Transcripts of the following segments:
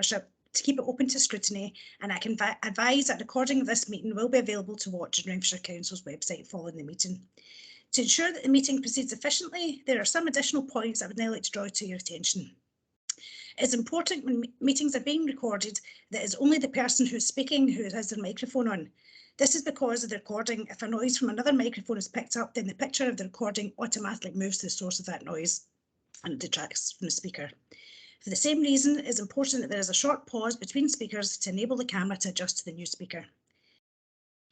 to keep it open to scrutiny, and I can advise that a recording of this meeting will be available to watch on Renfrewshire Council's website following the meeting. To ensure that the meeting proceeds efficiently, there are some additional points I would now like to draw to your attention. It's important when meetings are being recorded that it's only the person who's speaking who has their microphone on. This is because of the recording. If a noise from another microphone is picked up, then the picture of the recording automatically moves to the source of that noise and it detracts from the speaker. For the same reason, it's important that there is a short pause between speakers to enable the camera to adjust to the new speaker.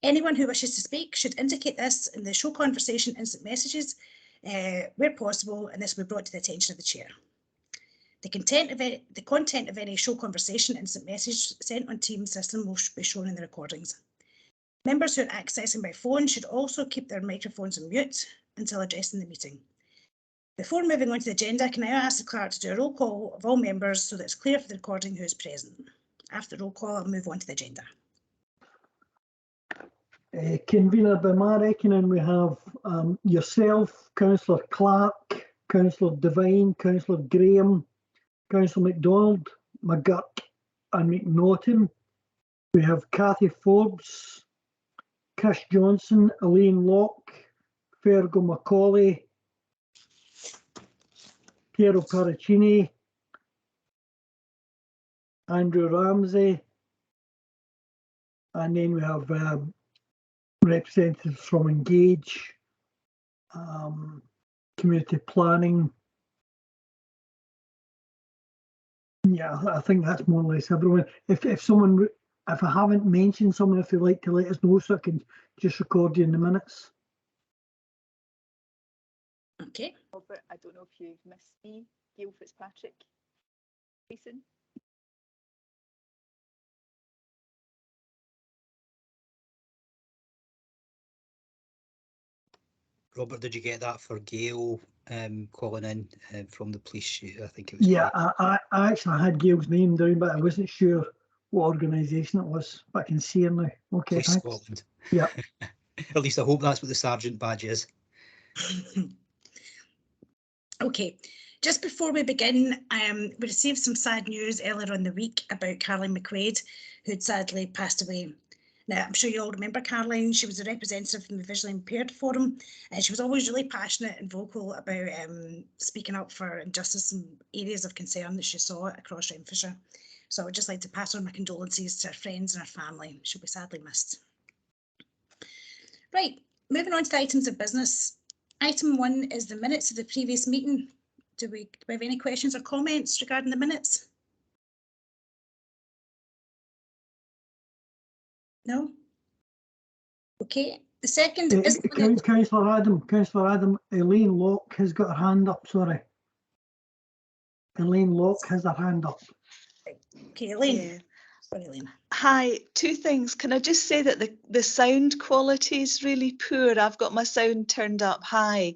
Anyone who wishes to speak should indicate this in the show conversation instant messages where possible, and this will be brought to the attention of the chair. The content of any show conversation instant message sent on Teams system will be shown in the recordings. Members who are accessing by phone should also keep their microphones on mute until addressing the meeting. Before moving on to the agenda, can I ask the clerk to do a roll call of all members so that it's clear for the recording who is present? After the roll call, I'll move on to the agenda. Convener, by my reckoning, we have yourself, Councillor Clark, Councillor Devine, Councillor Graham, Councillor MacDonald, McGurk and McNaughton. We have Cathy Forbes, Chris Johnson, Elaine Locke, Fergal Macaulay, Piero Paracini, Andrew Ramsey, and then we have representatives from Engage, Community Planning. Yeah, I think that's more or less everyone. If I haven't mentioned someone, if you'd like to let us know so I can just record you in the minutes. Okay. Robert, I don't know if you've missed me. Gail Fitzpatrick. Jason. Robert, did you get that for Gail calling in from the police? I think it was. Yeah, I actually had Gail's name down, but I wasn't sure what organisation it was. But I can see her now. Okay, Police thanks. Scotland. Yeah. At least I hope that's what the sergeant badge is. Okay, just before we begin, we received some sad news earlier on the week about Caroline McQuaid, who'd sadly passed away. Now, I'm sure you all remember Caroline. She was a representative from the Visually Impaired Forum, and she was always really passionate and vocal about speaking up for injustice in areas of concern that she saw across Renfrewshire. So I would just like to pass on my condolences to her friends and her family. She'll be sadly missed. Right, moving on to the items of business. Item 1 is the minutes of the previous meeting. Do we have any questions or comments regarding the minutes? No? Okay, the second is... Councillor Adam, Elaine Locke has got her hand up, sorry. Elaine Locke has her hand up. Okay, Elaine. Yeah. Sorry, Elaine. Hi, two things. Can I just say that the sound quality is really poor? I've got my sound turned up high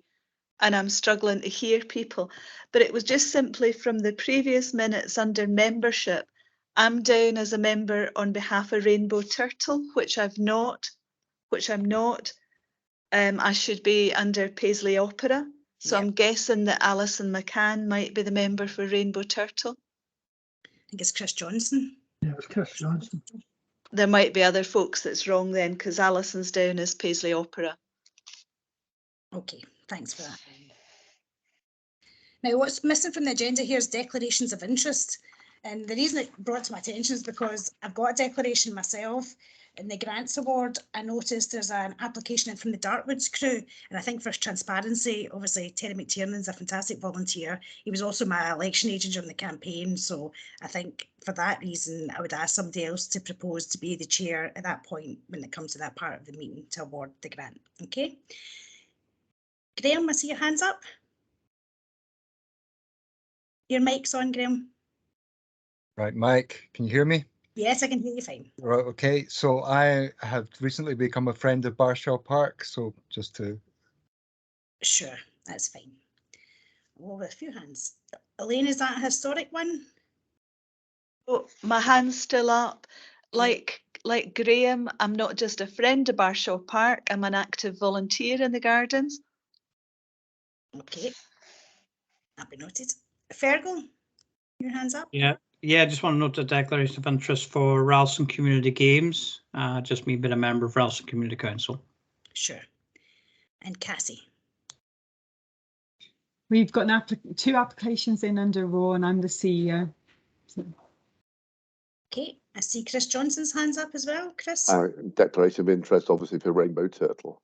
and I'm struggling to hear people. But it was just simply from the previous minutes under membership. I'm down as a member on behalf of Rainbow Turtle, which I'm not. I should be under Paisley Opera. So yep. I'm guessing that Alison McCann might be the member for Rainbow Turtle. I think it's Chris Johnson. Yeah, it's Chris Johnson. There might be other folks that's wrong then, because Alison's down as Paisley Opera. Okay, thanks for that. Now, what's missing from the agenda here is declarations of interest. And the reason it brought to my attention is because I've got a declaration myself. In the grants award, I noticed there's an application in from the Dartwoods crew. And I think for transparency, obviously, Terry McTiernan's a fantastic volunteer. He was also my election agent during the campaign. So I think for that reason, I would ask somebody else to propose to be the chair at that point when it comes to that part of the meeting to award the grant. Okay. Graham, I see your hands up. Your mic's on, Graham. Right, Mike, can you hear me? Yes, I can hear you fine. Right, okay. So I have recently become a friend of Barshaw Park, so just to... Sure, that's fine. Well, with a few hands. Elaine, is that a historic one? Oh, my hand's still up. Like Graham, I'm not just a friend of Barshaw Park, I'm an active volunteer in the gardens. Okay, that'll be noted. Fergal, your hands up? Yeah, Yeah, I just want to note the declaration of interest for Ralston Community Games. Just me being a member of Ralston Community Council. Sure. And Cassie. We've got two applications in under Raw, and I'm the CEO. So. Okay, I see Chris Johnson's hands up as well. Chris? Declaration of interest, obviously, for Rainbow Turtle.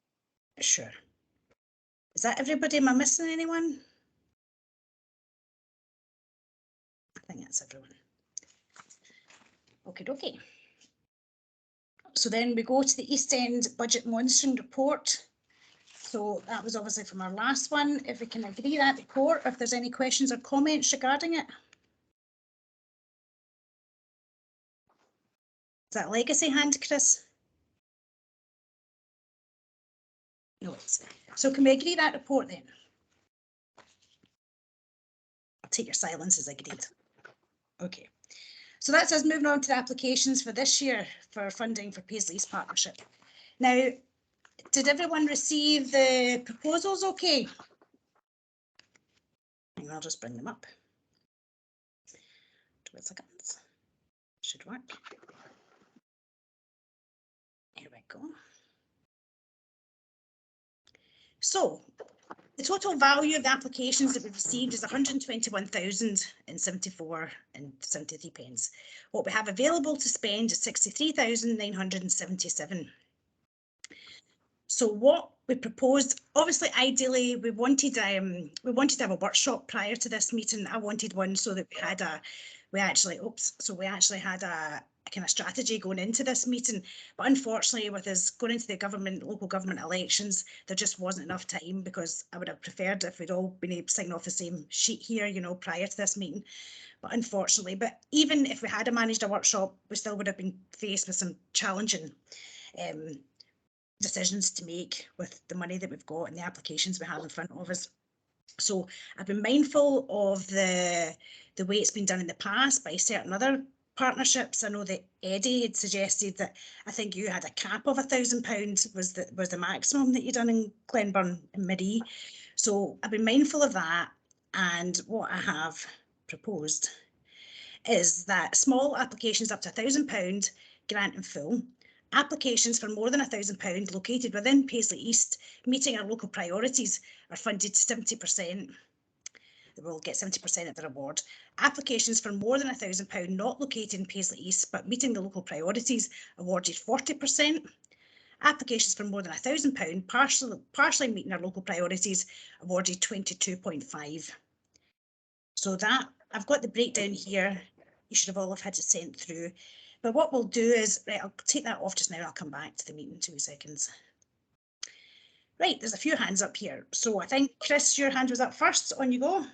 Sure. Is that everybody? Am I missing anyone? I think that's everyone. Okay, okay. So then we go to the East End Budget Monitoring Report. So that was obviously from our last one. If we can agree that report, if there's any questions or comments regarding it. Is that legacy hand, Chris? No, it's. So can we agree that report then? I'll take your silence as agreed. Okay. So that's us moving on to the applications for this year for funding for Paisley's partnership. Now, did everyone receive the proposals okay? And I'll just bring them up. 12 seconds. Should work. Here we go. So the total value of the applications that we've received is 121,074.73. What we have available to spend is 63,977. So what we proposed, obviously, ideally, we wanted to have a workshop prior to this meeting. I wanted one so that we actually had a kind of strategy going into this meeting. But unfortunately, with us going into the local government elections, there just wasn't enough time, because I would have preferred if we'd all been able to sign off the same sheet here, you know, prior to this meeting. But unfortunately, even if we had managed a workshop, we still would have been faced with some challenging decisions to make with the money that we've got and the applications we have in front of us. So I've been mindful of the way it's been done in the past by certain other partnerships. I know that Eddie had suggested that, I think you had a cap of £1,000 was the maximum that you done in Glenburn and Marie. So I've been mindful of that, and what I have proposed is that small applications up to £1,000 grant in full. Applications for more than £1,000 located within Paisley East, meeting our local priorities, are funded 70%. They will get 70% of the reward. Applications for more than £1,000 not located in Paisley East but meeting the local priorities, awarded 40%. Applications for more than £1,000 partially meeting our local priorities, awarded 22.5%. So that, I've got the breakdown here. You should have all had it sent through. But what we'll do is, right, I'll take that off just now. I'll come back to the meeting in 2 seconds. Right, there's a few hands up here. So I think, Chris, your hand was up first. On you go.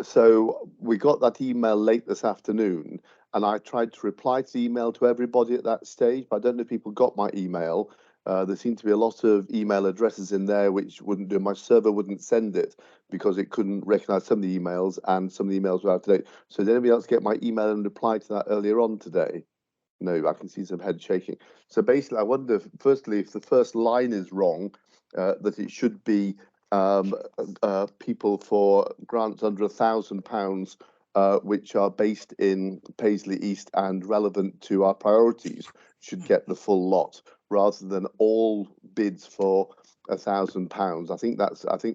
So we got that email late this afternoon, and I tried to reply to the email to everybody at that stage, but I don't know if people got my email. There seemed to be a lot of email addresses in there which wouldn't do. My server wouldn't send it because it couldn't recognize some of the emails, and some of the emails were out of date. So did anybody else get my email and reply to that earlier on today? No, I can see some head shaking. So basically, I wonder, firstly, if the first line is wrong, that it should be people for grants under £1,000, which are based in Paisley East and relevant to our priorities, should get the full lot, rather than all bids for £1,000. I think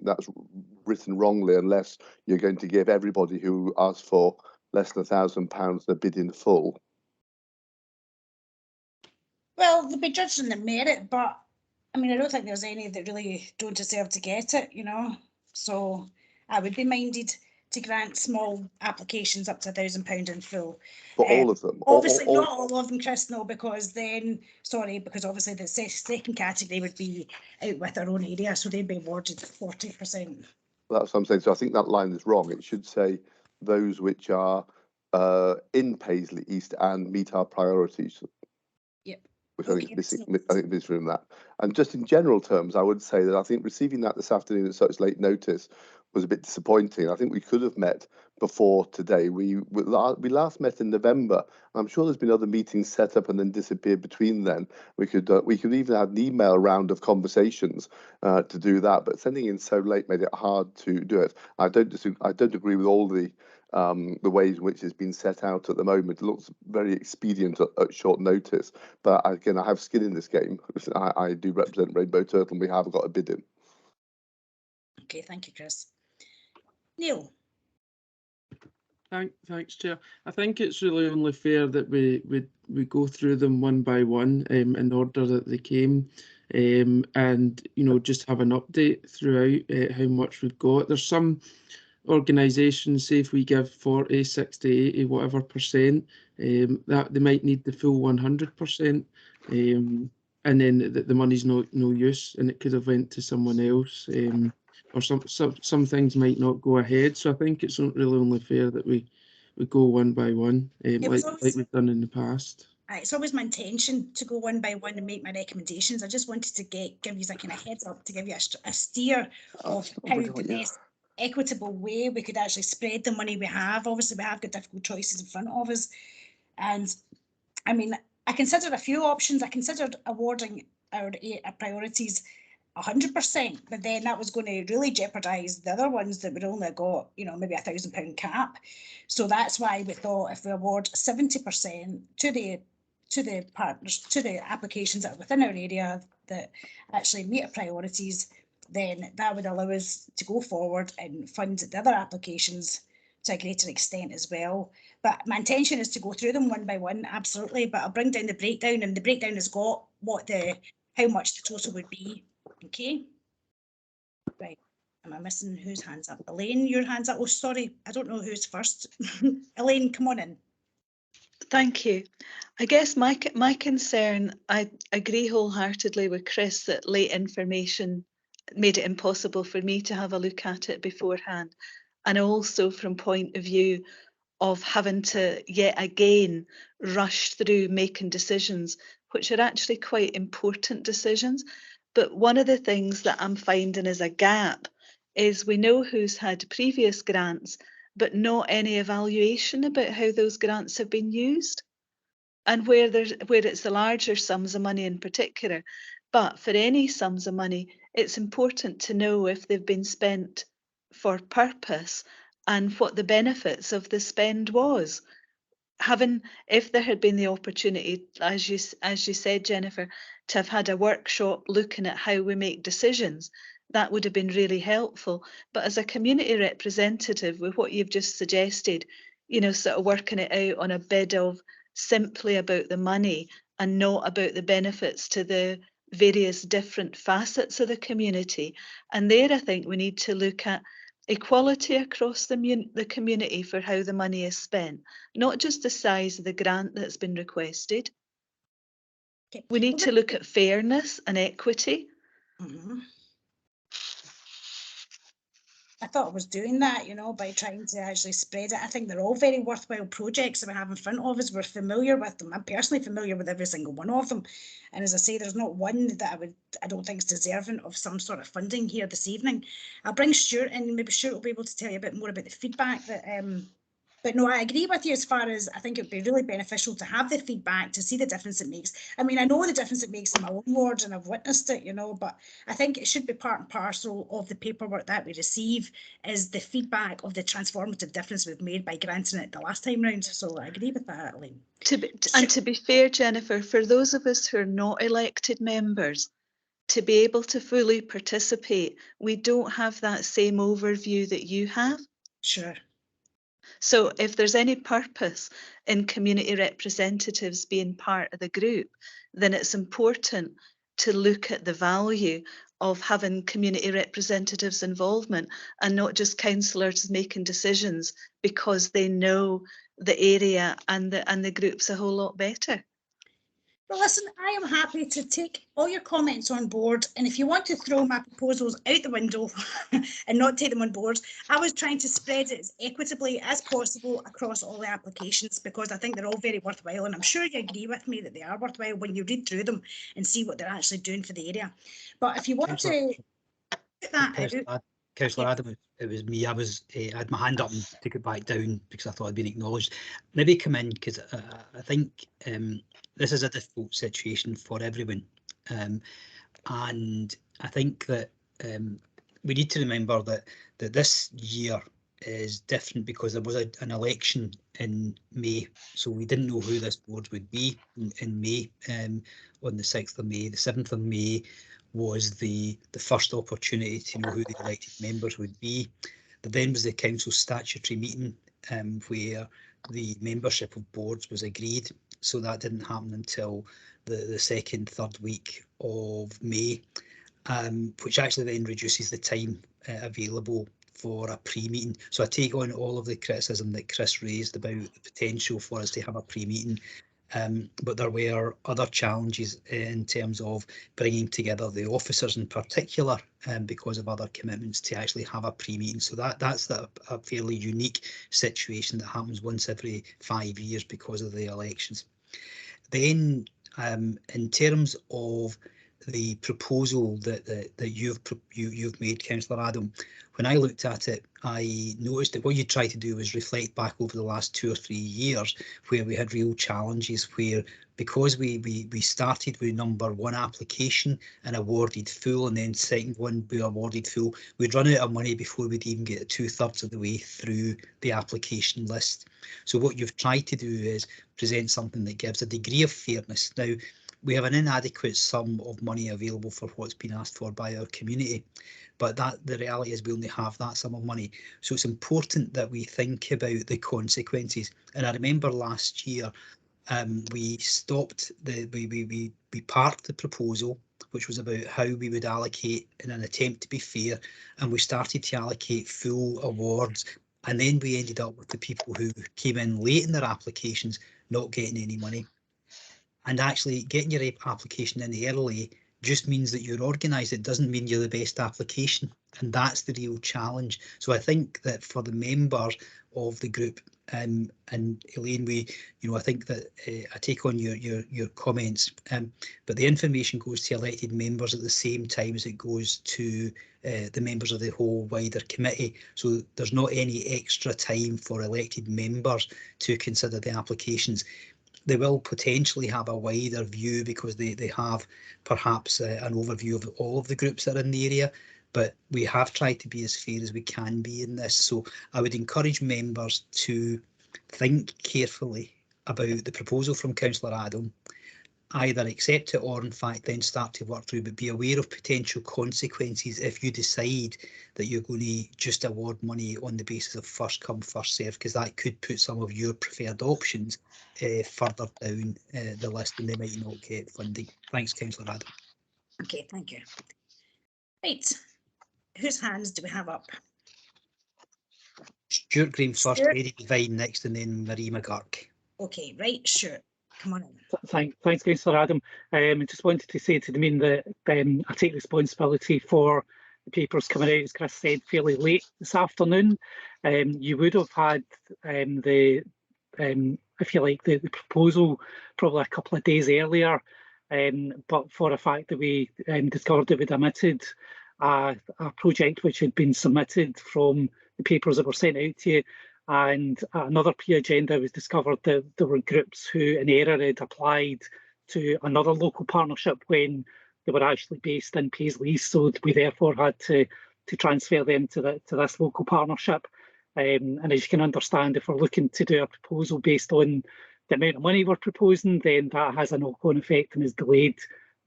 that's written wrongly, unless you're going to give everybody who asks for less than £1,000 the bid in full. Well, they'll be judged on the merit, but I mean, I don't think there's any that really don't deserve to get it, you know. So I would be minded to grant small applications up to £1,000 in full. For all of them? Obviously not all of them, Chris, no, because obviously the second category would be out with their own area, so they'd be awarded 40%. That's what I'm saying. So I think that line is wrong. It should say those which are in Paisley East and meet our priorities. Yep. Which I think is missing from that. And just in general terms, I would say that I think receiving that this afternoon at such late notice was a bit disappointing. I think we could have met before today. We last met in November. I'm sure there's been other meetings set up and then disappeared between then. We could even have an email round of conversations to do that. But sending in so late made it hard to do it. I don't agree with all the the ways in which it's been set out at the moment. It looks very expedient at short notice. But again, I have skin in this game. I do represent Rainbow Turtle, and we have got a bid in. Okay, thank you, Chris. Neil. Thanks, Chair. I think it's really only fair that we go through them one by one in order that they came, and just have an update throughout how much we've got. There's some organisations, say if we give 40, 60, 80, whatever percent, that they might need the full 100%, and then the money's no use, and it could have went to someone else. Or some things might not go ahead. So I think it's really only fair that we go one by one, like we've done in the past. It's always my intention to go one by one and make my recommendations. I just wanted to give you a kind of heads up to give you a steer of how the best equitable way we could actually spread the money we have. Obviously, we have got difficult choices in front of us. And I mean, I considered a few options. I considered awarding our priorities 100%, but then that was going to really jeopardise the other ones that would only got, maybe £1,000 cap. So that's why we thought if we award 70% to the partners, to the applications that are within our area that actually meet our priorities, then that would allow us to go forward and fund the other applications to a greater extent as well. But my intention is to go through them one by one, absolutely. But I'll bring down the breakdown, and the breakdown has got how much the total would be. Okay. Right. Am I missing whose hands up? Elaine, your hand's up. Oh, sorry. I don't know who's first. Elaine, come on in. Thank you. I guess my concern, I agree wholeheartedly with Chris that late information made it impossible for me to have a look at it beforehand. And also from point of view of having to yet again rush through making decisions, which are actually quite important decisions. But one of the things that I'm finding is a gap is we know who's had previous grants, but not any evaluation about how those grants have been used, and where it's the larger sums of money in particular. But for any sums of money, it's important to know if they've been spent for purpose and what the benefits of the spend was. If there had been the opportunity, as you said, Jennifer, to have had a workshop looking at how we make decisions, that would have been really helpful. But as a community representative, with what you've just suggested, sort of working it out on a bid of simply about the money and not about the benefits to the various different facets of the community. And there, I think we need to look at equality across the community for how the money is spent, not just the size of the grant that's been requested. Okay. We need to look at fairness and equity. Mm-hmm. I thought I was doing that, by trying to actually spread it. I think they're all very worthwhile projects that we have in front of us. We're familiar with them. I'm personally familiar with every single one of them. And as I say, there's not one that I don't think is deserving of some sort of funding here this evening. I'll bring Stuart in, maybe Stuart will be able to tell you a bit more about the feedback that but no, I agree with you as far as I think it would be really beneficial to have the feedback, to see the difference it makes. I mean, I know the difference it makes in my own ward and I've witnessed it, but I think it should be part and parcel of the paperwork that we receive is the feedback of the transformative difference we've made by granting it the last time round. So I agree with that, Elaine. To be fair, Jennifer, for those of us who are not elected members, to be able to fully participate, we don't have that same overview that you have. Sure. So if there's any purpose in community representatives being part of the group, then it's important to look at the value of having community representatives' involvement and not just councillors making decisions because they know the area and the groups a whole lot better. Well, listen, I am happy to take all your comments on board, and if you want to throw my proposals out the window and not take them on board, I was trying to spread it as equitably as possible across all the applications because I think they're all very worthwhile, and I'm sure you agree with me that they are worthwhile when you read through them and see what they're actually doing for the area. But if you want to put that out... Councillor Adam, it was me. I had my hand up and took it back down because I thought I'd been acknowledged. Maybe come in because I think this is a difficult situation for everyone, and I think that we need to remember that this year is different because there was an election in May, so we didn't know who this board would be in May. On the 6th of May, the 7th of May was the first opportunity to know who the elected members would be. Then was the council statutory meeting where the membership of boards was agreed. So that didn't happen until the second, third week of May, which actually then reduces the time available for a pre-meeting. So I take on all of the criticism that Chris raised about the potential for us to have a pre-meeting. But there were other challenges in terms of bringing together the officers in particular, because of other commitments, to actually have a pre-meeting. So that's a fairly unique situation that happens once every 5 years because of the elections. Then, in terms of the proposal that you've made, Councillor Adam, when I looked at it, I noticed that what you tried to do was reflect back over the last 2 or 3 years where we had real challenges, where because we started with number 1 application and awarded full, and then second one we awarded full, we'd run out of money before we'd even get 2/3 of the way through the application list. So what you've tried to do is present something that gives a degree of fairness. Now, we have an inadequate sum of money available for what's been asked for by our community, but the reality is we only have that sum of money. So it's important that we think about the consequences. And I remember last year we stopped we parked the proposal, which was about how we would allocate in an attempt to be fair, and we started to allocate full awards. And then we ended up with the people who came in late in their applications not getting any money. And actually getting your application in early just means that you're organised. It doesn't mean you're the best application. And that's the real challenge. So I think that for the members of the group, and Elaine, I think that I take on your comments, but the information goes to elected members at the same time as it goes to the members of the whole wider committee. So there's not any extra time for elected members to consider the applications. They will potentially have a wider view because they have perhaps an overview of all of the groups that are in the area, but we have tried to be as fair as we can be in this. So I would encourage members to think carefully about the proposal from Councillor Adam, either accept it or in fact then start to work through, but be aware of potential consequences if you decide that you're going to just award money on the basis of first come, first serve, because that could put some of your preferred options further down the list and they might not get funding. Thanks, Councillor Adam. Okay, thank you. Right, whose hands do we have up? Stuart Graham first, Stuart. Eddie Devine next, and then Marie McGurk. Okay, right, sure. Come on in. Thanks, Councillor Adam. I just wanted to say to the mean that I take responsibility for the papers coming out, as Chris said, fairly late this afternoon. You would have had if you like, the proposal probably a couple of days earlier, but for the fact that we discovered that we'd omitted a project which had been submitted from the papers that were sent out to you, and another pre-agenda was discovered that there were groups who in error had applied to another local partnership when they were actually based in Paisley, so we therefore had to transfer them to this local partnership. And as you can understand, if we're looking to do a proposal based on the amount of money we're proposing, then that has a knock-on effect and has delayed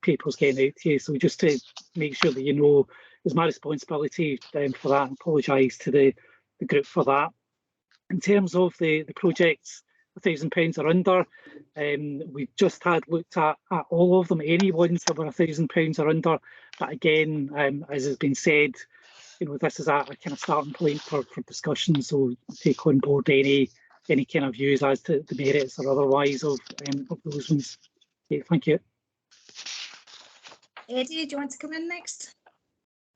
papers getting out to you. So just to make sure that you know, it's my responsibility for that, and apologise to the group for that. In terms of the projects, £1,000 or under, we've just had looked at all of them, any ones that were £1,000 or under. But again, as has been said, this is a kind of starting point for discussion. So take on board any kind of views as to the merits or otherwise of those ones. Okay, thank you. Eddie, do you want to come in next?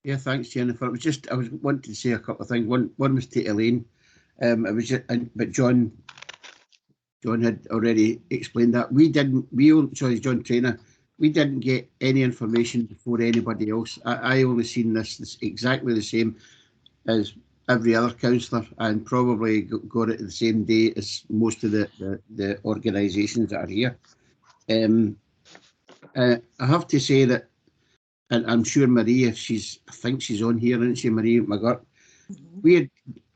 Yeah, thanks, Jennifer. I was wanting to say a couple of things. One was to Elaine. But John had already explained that John Trainer, we didn't get any information before anybody else. I only seen this exactly the same as every other councillor, and probably got it the same day as most of the organisations that are here. I have to say that, and I'm sure Marie, I think she's on here, isn't she, Marie McGurk? We had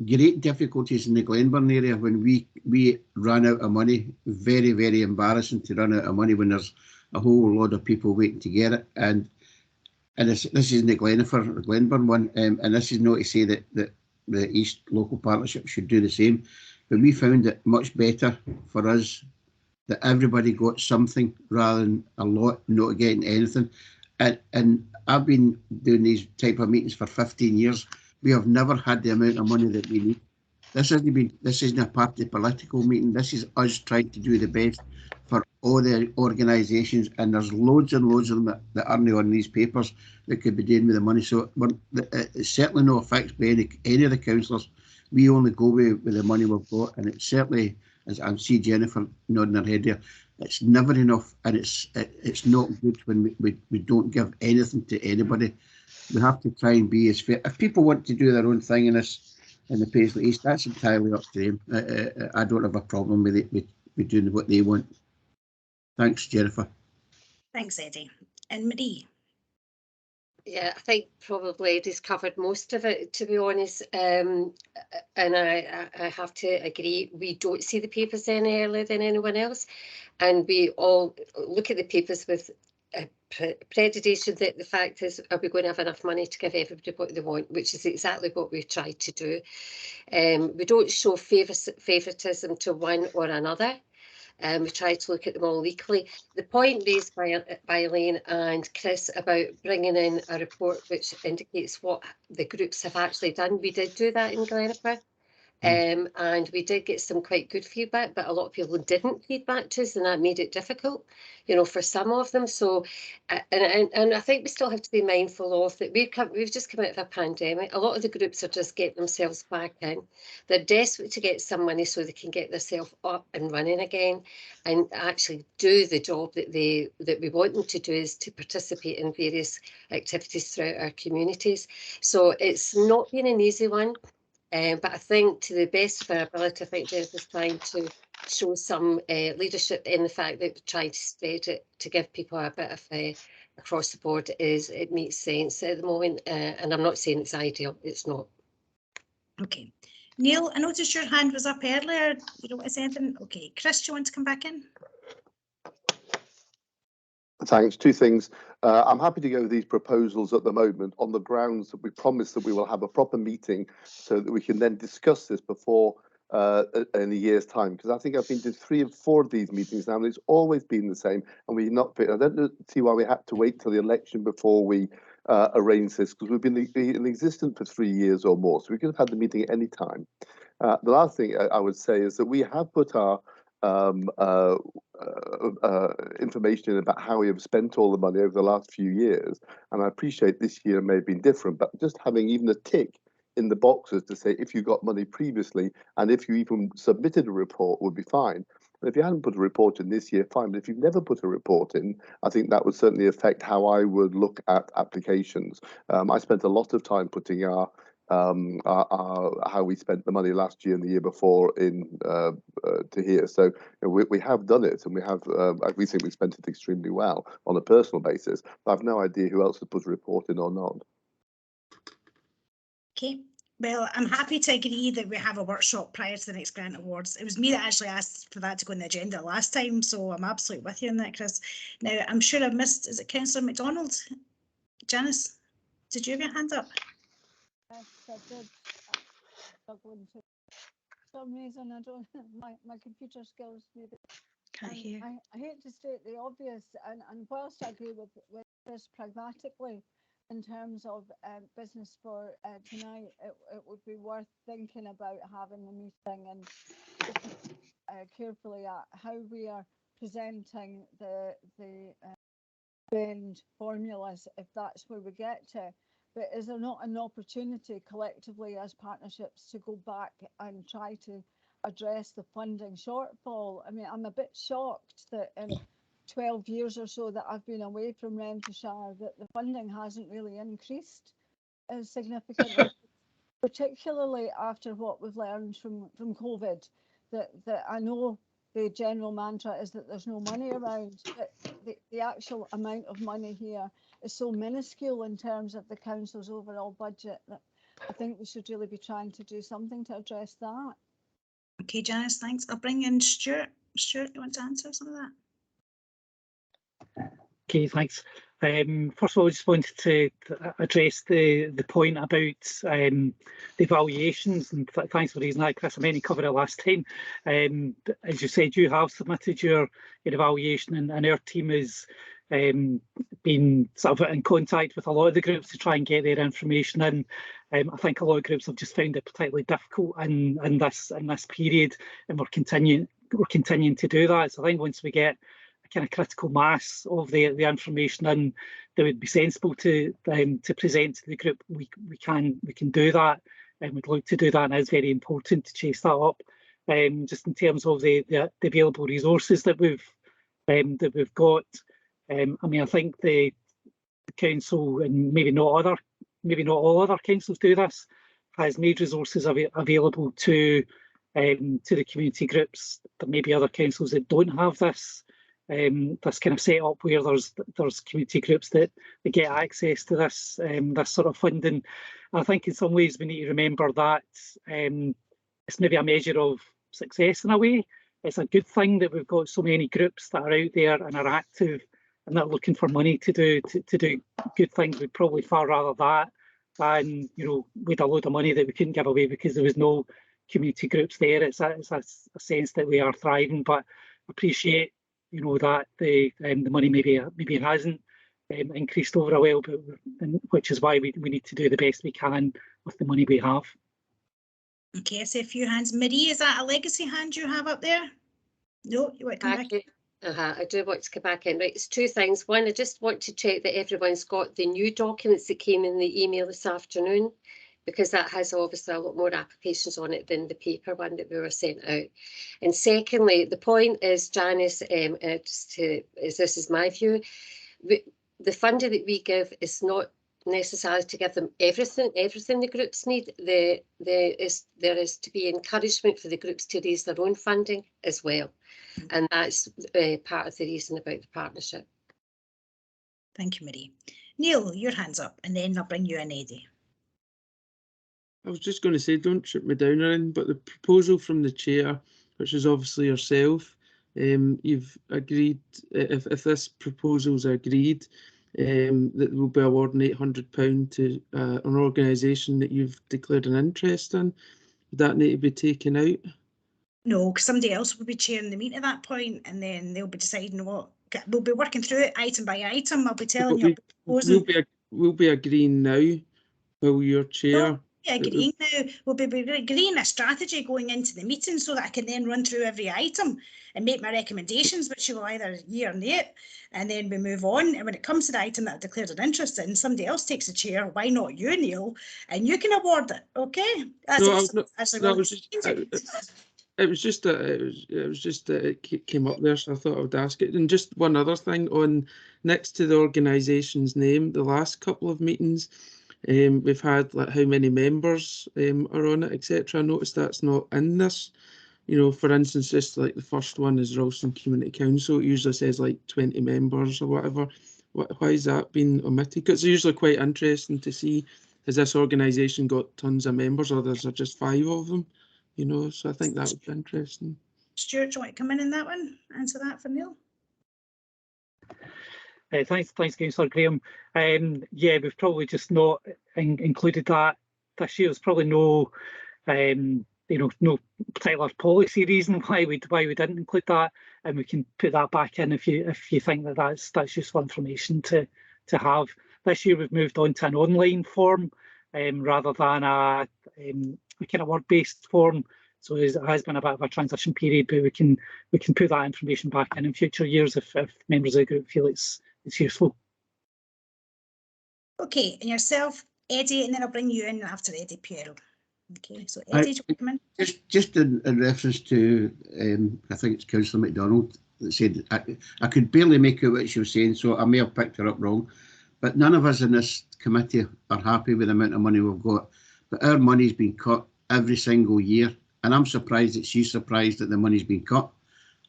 great difficulties in the Glenburn area when we ran out of money. Very, very embarrassing to run out of money when there's a whole lot of people waiting to get it. And this is in the Glenburn one, and this is not to say that the East Local Partnership should do the same, but we found it much better for us that everybody got something rather than a lot not getting anything. And I've been doing these type of meetings for 15 years. We have never had the amount of money that we need. This isn't a party political meeting. This is us trying to do the best for all the organisations, and there's loads and loads of them that aren't on these papers that could be doing with the money. So it's certainly not affected by any of the councillors. We only go with the money we've got, and it's certainly, as I see Jennifer nodding her head there, it's never enough, and it's not good when we don't give anything to anybody. We have to try and be as fair. If people want to do their own thing in the Paisley East, that's entirely up to them. I don't have a problem with it, with doing what they want. Thanks, Jennifer. Thanks, Eddie. And Marie. Yeah, I think probably Eddie's covered most of it, to be honest. And I have to agree, we don't see the papers any earlier than anyone else. And we all look at the papers with predication that the fact is, are we going to have enough money to give everybody what they want, which is exactly what we've tried to do. We don't show favouritism to one or another. We try to look at them all equally. The point raised by Elaine and Chris about bringing in a report which indicates what the groups have actually done, we did do that in Glenfrewshire. And we did get some quite good feedback, but a lot of people didn't feedback to us, and that made it difficult, you know, for some of them. So, and I think we still have to be mindful of that. We've just come out of a pandemic. A lot of the groups are just getting themselves back in. They're desperate to get some money so they can get themselves up and running again, and actually do the job that we want them to do, is to participate in various activities throughout our communities. So it's not been an easy one. But I think, to the best of our ability, I think Jennifer's trying to show some leadership in the fact that we're trying to spread it to give people a bit of across the board. It makes sense at the moment, and I'm not saying it's ideal. It's not. Okay, Neil, I noticed your hand was up earlier. You don't want to say anything? Okay, Chris, do you want to come back in? Thanks. Two things. I'm happy to go with these proposals at the moment on the grounds that we promise that we will have a proper meeting so that we can then discuss this before in a year's time, because I think I've been to 3 or 4 of these meetings now, and it's always been the same. And I don't see why we had to wait till the election before we arrange this, because we've been in existence for 3 years or more, so we could have had the meeting at any time. The last thing I would say is that we have put our information about how we have spent all the money over the last few years, and I appreciate this year may have been different, but just having even a tick in the boxes to say if you got money previously and if you even submitted a report would be fine. And if you hadn't put a report in this year, fine, but if you've never put a report in, I think that would certainly affect how I would look at applications. I spent a lot of time putting our how we spent the money last year and the year before in to here. So you know, we have done it, and we think we spent it extremely well on a personal basis. But I've no idea who else has put a report in or not. Okay, well, I'm happy to agree that we have a workshop prior to the next grant awards. It was me that actually asked for that to go on the agenda last time, so I'm absolutely with you on that, Chris. Now, I'm sure I've missed, is it Councillor MacDonald? Janice, did you have your hand up? Yes, I did. For some reason, I don't. My computer skills maybe. Can't hear. I hate to state the obvious, and whilst I agree with this pragmatically, in terms of business for tonight, it would be worth thinking about having a meeting and looking carefully at how we are presenting the blend formulas, if that's where we get to. But is there not an opportunity collectively as partnerships to go back and try to address the funding shortfall? I mean, I'm a bit shocked that in 12 years or so that I've been away from Renfrewshire, that the funding hasn't really increased significantly, particularly after what we've learned from COVID, that I know the general mantra is that there's no money around, but the actual amount of money here is so minuscule in terms of the council's overall budget that I think we should really be trying to do something to address that. Okay, Janice, thanks. I'll bring in Stuart. Stuart, you want to answer some of that? Okay, thanks. First of all, I just wanted to address the point about the evaluations, and thanks for raising that, Chris. I meant to cover it last time. As you said, you have submitted your evaluation, and our team has been sort of in contact with a lot of the groups to try and get their information in. I think a lot of groups have just found it particularly difficult in this period, and we're continuing to do that. So I think once we get kind of critical mass of the information in, that would be sensible to present to the group, we can do that, and we'd like to do that, and it's very important to chase that up. Just in terms of the available resources that we've got, I mean, I think the council, and maybe not all other councils do this, has made resources available to the community groups. There may be other councils that don't have this kind of set up where there's community groups that get access to this sort of funding. I think in some ways we need to remember that it's maybe a measure of success in a way. It's a good thing that we've got so many groups that are out there and are active and that are looking for money to do good things. We'd probably far rather that than, you know, with a load of money that we couldn't give away because there was no community groups there. It's a sense that we are thriving, but appreciate, you know, that the money maybe hasn't increased over a while, but which is why we need to do the best we can with the money we have. Okay, I see a few hands. Marie, is that a legacy hand you have up there? No, you want to come back? I do want to come back in. Right, it's two things. One, I just want to check that everyone's got the new documents that came in the email this afternoon, because that has obviously a lot more applications on it than the paper one that we were sent out. And secondly, the point is, Janice, this is my view, the funding that we give is not necessary to give them everything the groups need. There is to be encouragement for the groups to raise their own funding as well. And that's part of the reason about the partnership. Thank you, Marie. Neil, your hand's up, and then I'll bring you in, Eddie. I was just going to say, don't shoot me down, Erin, but the proposal from the chair, which is obviously yourself, you've agreed, if this proposal's agreed, that we'll be awarding £800 to an organisation that you've declared an interest in. Would that need to be taken out? No, because somebody else will be chairing the meeting at that point, and then they'll be deciding what. We'll be working through it item by item. I'll be telling you. We'll be agreeing now, while you're chair. No, agreeing now. We'll be agreeing a strategy going into the meeting so that I can then run through every item and make my recommendations, which will either yea or nay, and then we move on. And when it comes to the item that I've declared an interest in, somebody else takes a chair. Why not you, Neil? And you can award it. Okay. It was just that it came up there, so I thought I would ask it. And just one other thing, on next to the organisation's name, the last couple of meetings, we've had like how many members are on it, etc. I noticed that's not in this. You know, for instance, just like the first one is Ralston Community Council. It usually says like 20 members or whatever. Why has that been omitted? Because it's usually quite interesting to see, has this organisation got tons of members, or there's just 5 of them? You know, so I think that would be interesting. Stuart, do you want to come in that one? Answer that for Neil. Thanks, Councillor Graham. Yeah, we've probably just not included that this year. There's probably no, no particular policy reason why we didn't include that, and we can put that back in if you think that's useful information to have. This year we've moved on to an online form rather than a kind of word-based form, so it has been a bit of a transition period, but we can put that information back in future years if members of the group feel it's useful. Okay, and yourself, Eddie, and then I'll bring you in after Eddie Piero. Okay, so Eddie, do you want to come in? Just in reference to, I think it's Councillor MacDonald that said, I could barely make out what she was saying, so I may have picked her up wrong, but none of us in this committee are happy with the amount of money we've got. But our money's been cut every single year, and I'm surprised that she's surprised that the money's been cut.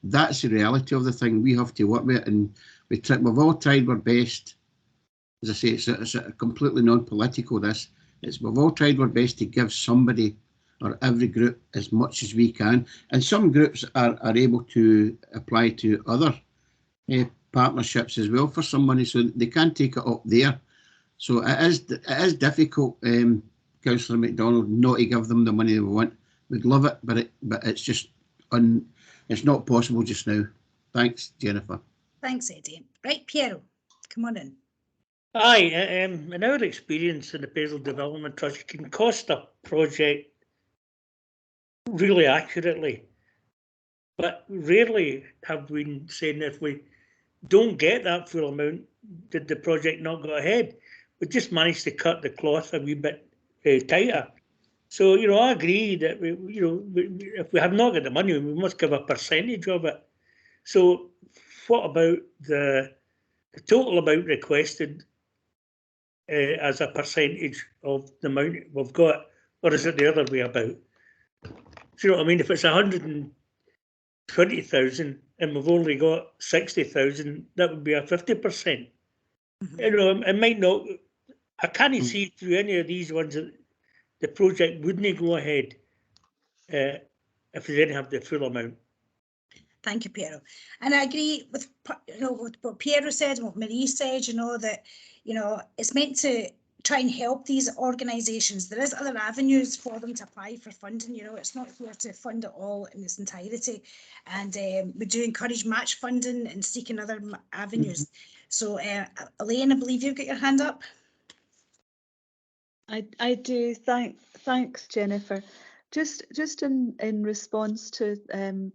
That's the reality of the thing. We have to work with it, and we've all tried our best. As I say, it's a completely non-political this, We've all tried our best to give somebody or every group as much as we can. And some groups are able to apply to other partnerships as well for some money, so they can take it up there. So it is difficult, Councillor MacDonald, not to give them the money they want. We'd love it, but it's just it's not possible just now. Thanks, Jennifer. Thanks, Eddie. Right, Piero, come on in. Aye, in our experience in the Paisley Development Trust, you can cost a project really accurately, but rarely have we been saying if we don't get that full amount, did the project not go ahead? We just managed to cut the cloth a wee bit tighter. So, you know, I agree that if we have not got the money, we must give a percentage of it. So, what about the total amount requested as a percentage of the amount we've got, or is it the other way about? Do you know what I mean? If it's 120,000 and we've only got 60,000, that would be a 50%. You know, it might not. I can't see through any of these ones that the project wouldn't go ahead if they didn't have the full amount. Thank you, Piero. And I agree with with what Piero said and what Marie said. That it's meant to try and help these organisations. There is other avenues for them to apply for funding. It's not here to fund it all in its entirety. And we do encourage match funding and seeking other avenues. So, Elaine, I believe you've got your hand up. I do. Thanks, Jennifer. Just in response to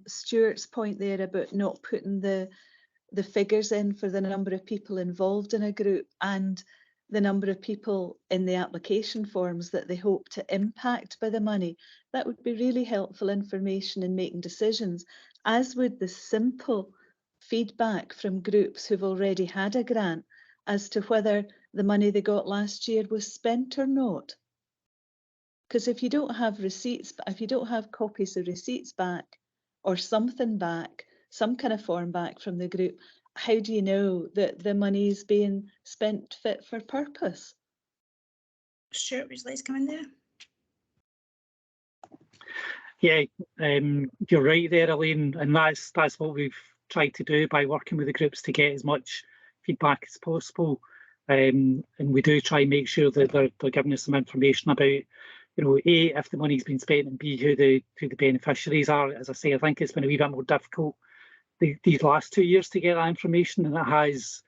Stuart's point there about not putting the figures in for the number of people involved in a group and the number of people in the application forms that they hope to impact by the money, that would be really helpful information in making decisions, as would the simple feedback from groups who've already had a grant as to whether the money they got last year was spent or not. Because if you don't have receipts, if you don't have copies of receipts back or something back, some kind of form back from the group, how do you know that the money is being spent fit for purpose? Stuart, would you like to come in there? Yeah, you're right there, Elaine, and that's what we've tried to do by working with the groups to get as much feedback as possible. And we do try and make sure that they're giving us some information about, A, if the money's been spent, and B, who the beneficiaries are. As I say, I think it's been a wee bit more difficult these last 2 years to get that information than it has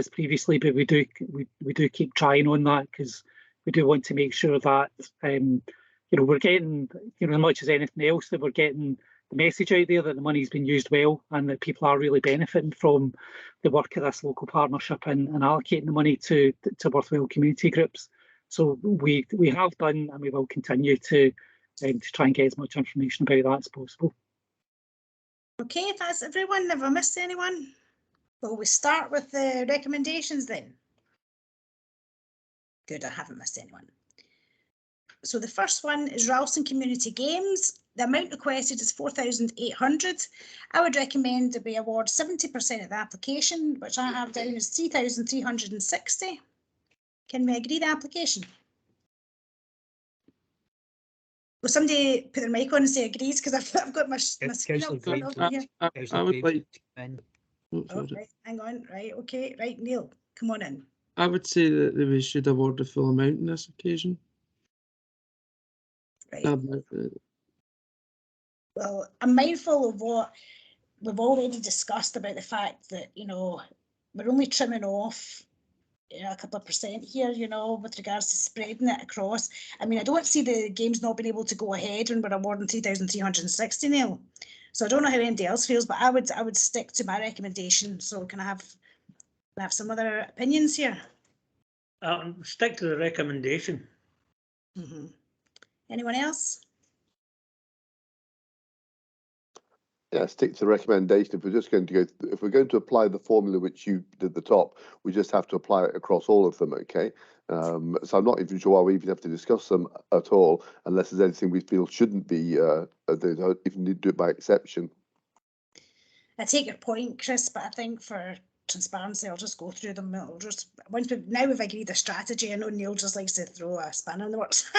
previously, but we do keep trying on that, because we do want to make sure that we're getting, as much as anything else, that we're getting the message out there that the money's been used well and that people are really benefiting from the work of this local partnership and allocating the money to worthwhile community groups. So we have done, and we will continue to try and get as much information about that as possible. Okay, if that's everyone, have I missed anyone? Well, we start with the recommendations then. Good, I haven't missed anyone. So the first one is Ralston Community Games. The amount requested is 4,800. I would recommend that we award 70% of the application, which I have down as 3,360. Can we agree the application? Will somebody put their mic on and say agrees? Because I've got my screen up front of here. I would like. Oh, right, hang on. Right, okay, right, Neil, come on in. I would say that we should award the full amount on this occasion. Right. Well, I'm mindful of what we've already discussed about the fact that, we're only trimming off a couple of percent here, with regards to spreading it across. I mean, I don't see the games not being able to go ahead when we're awarding 3,360, Neil. So I don't know how anybody else feels, but I would stick to my recommendation. So can I have some other opinions here? Stick to the recommendation. Mm-hmm. Anyone else? Yeah, stick to the recommendation. If we're going to apply the formula which you did at the top, we just have to apply it across all of them, okay? So I'm not even sure why we even have to discuss them at all, unless there's anything we feel shouldn't be, they don't even need to do it by exception. I take your point, Chris, but I think transparency, I'll just go through them. Now we've agreed the strategy. I know Neil just likes to throw a spanner in the works,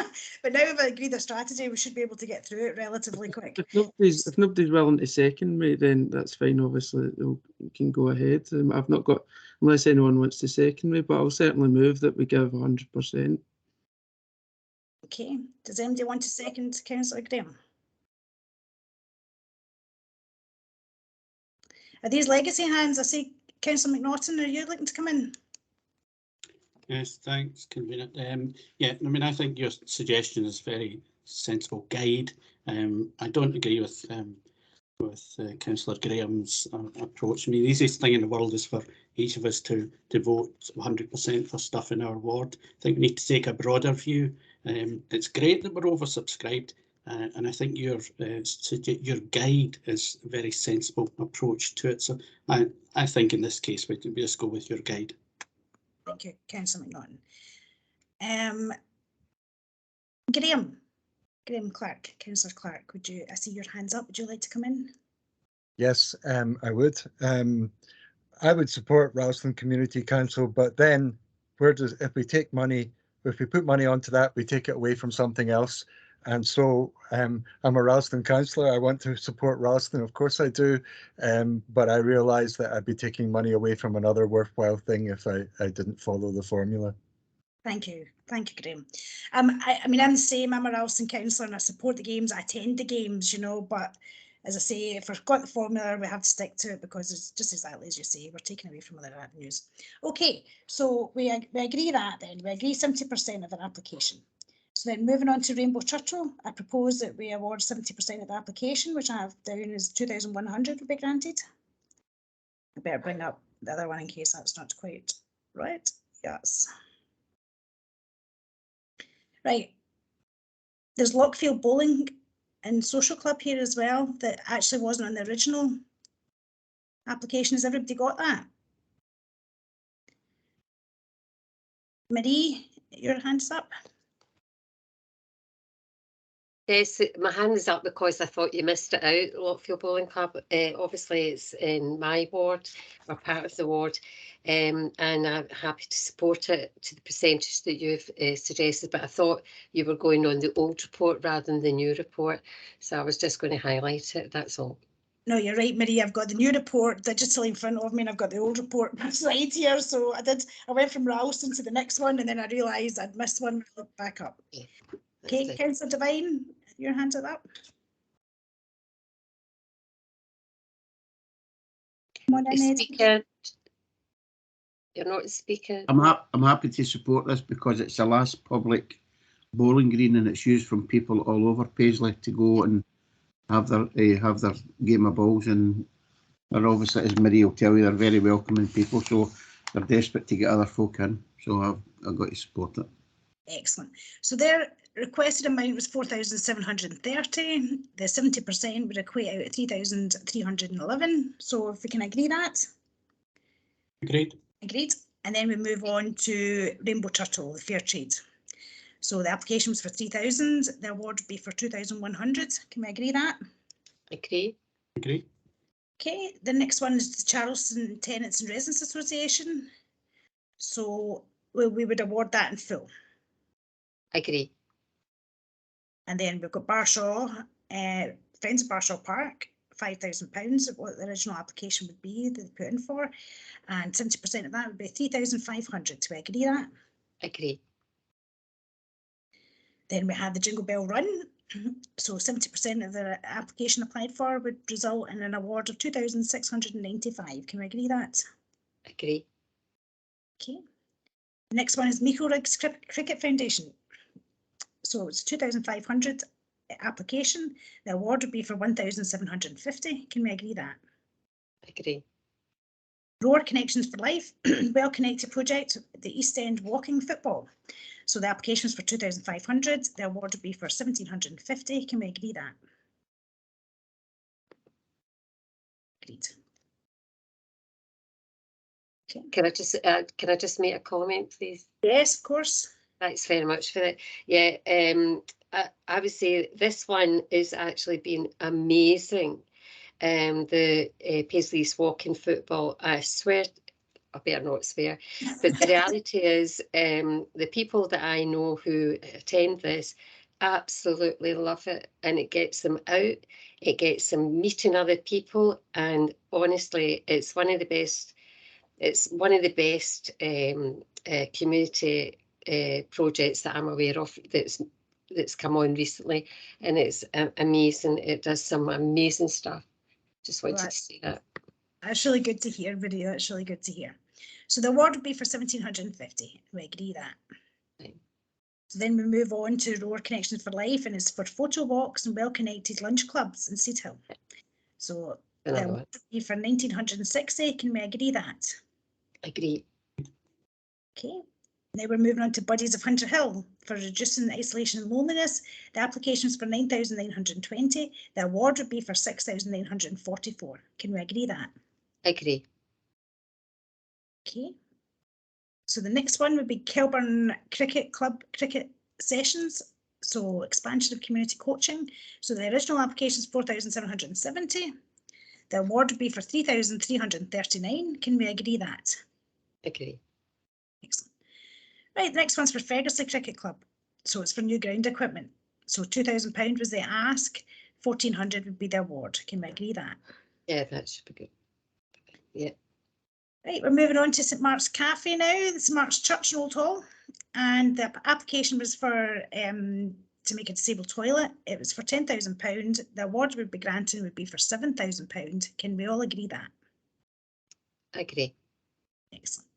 but now we've agreed the strategy, we should be able to get through it relatively quick. If nobody's willing to second me, then that's fine. Obviously, you can go ahead. I've not got, unless anyone wants to second me, but I'll certainly move that we give 100%. Okay. Does anybody want to second Councillor Graham? Are these legacy hands? I see Councillor McNaughton, are you looking to come in? Yes, thanks, convener. Yeah, I mean, I think your suggestion is very sensible guide. I don't agree with Councillor Graham's approach. I mean, the easiest thing in the world is for each of us to vote 100% for stuff in our ward. I think we need to take a broader view. It's great that we're oversubscribed, and I think your guide is a very sensible approach to it. So I think in this case we just go with your guide. Thank you, Councillor McNaughton. Graham Clark, Councillor Clark, would you? I see your hands up. Would you like to come in? Yes, I would. I would support Ralston Community Council, but then if we put money onto that, we take it away from something else. And so I'm a Ralston councillor. I want to support Ralston, of course I do, but I realise that I'd be taking money away from another worthwhile thing if I didn't follow the formula. Thank you, Graham. I mean, I'm the same. I'm a Ralston councillor and I support the games. I attend the games, you know, but as I say, if we've got the formula, we have to stick to it because it's just exactly as you say, we're taking away from other avenues. Okay, so we agree that then. We agree 70% of an application. So then moving on to Rainbow Churchill, I propose that we award 70% of the application, which I have down as 2,100 would be granted. I better bring up the other one in case that's not quite right. Yes. Right. There's Lockfield Bowling and Social Club here as well that actually wasn't on the original application. Has everybody got that? Marie, your hand's up. Yes, my hand is up because I thought you missed it out. Lockfield Bowling Club, obviously it's in my ward, or part of the ward, and I'm happy to support it to the percentage that you've suggested, but I thought you were going on the old report rather than the new report, so I was just going to highlight it, that's all. No, you're right, Marie. I've got the new report digitally in front of me and I've got the old report slide here. So I went from Ralston to the next one and then I realised I'd missed one. I looked back up. Yeah. Okay, Councillor Devine, your hands are up. Come on in, Ed. You're not speaking. I'm happy to support this because it's the last public bowling green and it's used from people all over Paisley to go and have their game of bowls, and they're obviously, as Marie will tell you, they're very welcoming people, so they're desperate to get other folk in, so I've got to support it. Excellent. So their requested amount was 4,730. The 70% would equate out at 3,311. So if we can agree that. Agreed. Agreed. And then we move on to Rainbow Turtle, the fair trade. So the application was for 3,000. The award would be for 2,100. Can we agree that? Agree. Agree. Okay. The next one is the Charleston Tenants and Residents Association. So we would award that in full. Agree. And then we've got Barshaw, Friends of Barshaw Park, £5,000, what the original application would be that they put in for, and 70% of that would be 3,500. Do we agree that? Agree. Then we have the Jingle Bell Run. So 70% of the application applied for would result in an award of 2,695. Can we agree that? Agree. Okay. The next one is Meikle Riggs Cricket Foundation. So it's 2,500 application. The award would be for 1,750. Can we agree that? Agree. Roar Connections for Life, Well Connected Project, the East End Walking Football. So the application is for 2,500. The award would be for 1,750. Can we agree that? Agreed. Okay. Can I just make a comment, please? Yes, of course. Thanks very much for that. Yeah, I would say this one is actually been amazing. The Paisley's walking football, I swear I better not swear. But the reality is, the people that I know who attend this absolutely love it, and it gets them out, it gets them meeting other people, and honestly, it's one of the best. It's one of the best community projects that I'm aware of that's come on recently, and it's amazing. It does some amazing stuff. Just wanted to say that. That's really good to hear, Video. That's really good to hear. So the award would be for 1,750. We agree that. Right. So then we move on to Roar Connections for Life, and it's for photo walks and well-connected lunch clubs in Seed Hill. So the award would be for 1,960. Can we agree that? Agree. Okay. Now we're moving on to Buddies of Hunter Hill for reducing isolation and loneliness. The application is for 9,920. The award would be for 6,944. Can we agree that? Agree. Okay. So the next one would be Kelburn Cricket Club cricket sessions. So expansion of community coaching. So the original application is 4,770. The award would be for 3,339. Can we agree that? Agree. Excellent. Right, the next one's for Ferguson Cricket Club. So it's for new ground equipment. So £2,000 was the ask, 1,400 would be the award. Can we agree that? Yeah, that should be good. Yeah. Right, we're moving on to St Mark's Cafe now, the St Mark's Church in Old Hall. And the application was for to make a disabled toilet. It was for £10,000. The award would be granted would be for £7,000. Can we all agree that? Agree. Excellent.